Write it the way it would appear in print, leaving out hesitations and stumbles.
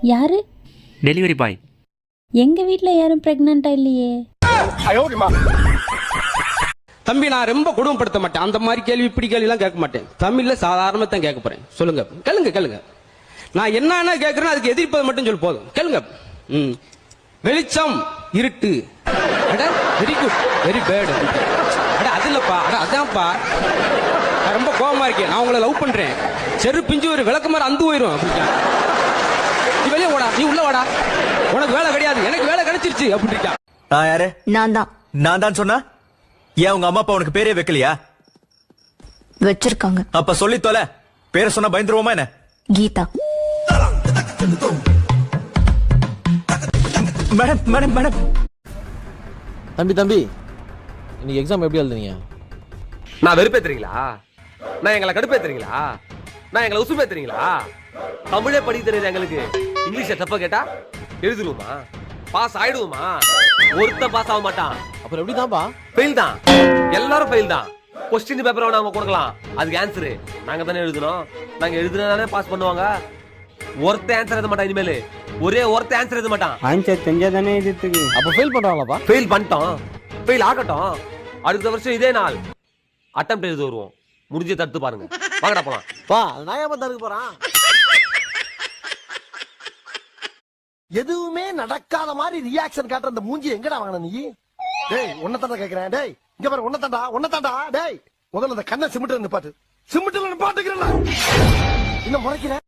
யாரு? Delivery boy. எங்க வீட்ல யாரும் பிரெக்னண்டா இல்லையே. தம்பி, நான் ரொம்ப கொடுமைப்படுத்த மாட்டேன். அந்த மாதிரி கேள்வி இப்படி கேள்வி எல்லாம் கேட்க மாட்டேன். தமிழ்ல சாதாரணமா தான் கேட்க போறேன். சொல்லுங்க, கேளுங்க. நான் என்ன கேட்கறேன் அதுக்கு எதிர்ப்பது மட்டும் சொல்லு போதும். கேளுங்க. வெளிச்சம், இருட்டு. Very good, very bad. அது இல்லப்பா, அதான்ப்பா. நான் ரொம்ப கோபமா இருக்கேன். நான் உங்களை லவ் பண்றேன். செரு பிஞ்சு ஒரு விளக்கு மாதிரி அந்து போயிரும். நீ வெளியே ஓடா, நீ உள்ள வாடா. உனக்கு வேலை கிடையாது, எனக்கு வேலை கிடைச்சிருச்சு அப்படின்ட்டா. நான் யாரு? நான் தான் சொன்னா. ஏன் உங்க அம்மா அப்பா உனக்கு பேரே வைக்கலையா? வச்சிருக்காங்க. அப்ப சொல்லி தொலை. பேரை சொன்னா பயந்துருவோமா என்ன? கீதா. மேடம். தம்பி இன்னைக்கு எக்ஸாம் எப்படி எழுதுனீங்க? நான் வெறுப்பேத்துறீங்களா? நான் எங்களை கடுப்பேத்துறீங்களா? நான் எங்களை உசுப்பேத்துறீங்களா? தமிழே படிக்க தெரியுது எங்களுக்கு. இங்கிலீஷை தப்பா கேட்டா எழுதுருவோமா? பாஸ் ஆயிடுவோமா? ஒருத்தன் பாஸ் ஆக மாட்டான். அப்புறம் எப்படி தான்ப்பா? ஃபெயில் தான். எல்லாரும் ஃபெயில் தான். கொஸ்டின் பேப்பர் நாம கொடுக்கலாம், அதுக்கு ஆன்சரு நாங்க தானே எழுதணும். நாங்க எழுதுனாலே பாஸ் பண்ணுவாங்க. ஒருத்த ஆன்சர் எழுத மாட்டான். இனிமேல் ஒருத்த ஆன்சர் எழுத மாட்டான். ஆன்சர் தெரிஞ்சாதானே எழுதுறதுக்கு. அப்ப ஃபெயில் பண்றாங்களாப்பா? ஃபெயில் பண்ணிட்டோம், ஃபெயில் ஆகட்டும். அடுத்த வருஷம் இதே நாள் அட்டெம்ப்ட் எழுத வருவோம். முடிஞ்சு தடுத்து பாருங்க. வாங்கடா போலாம். பா, நான் ஏன் தடுக்க போறான்? எதுவுமே நடக்காத மாதிரி ரியாக்ஷன் காட்டுற அந்த மூஞ்சி எங்கடா வாங்கின நீ? டேய், உன்னதாண்டா கேக்குறேன். டேய், இங்க பாரு, உன்னதாண்டா. டேய், முதல்ல அந்த கண்ணை சிமிட்டு நிப்பாட்டு. சிமிட்டுல நிப்பாட்டுக்கிறேன். இன்னும் முறைக்கிறேன்.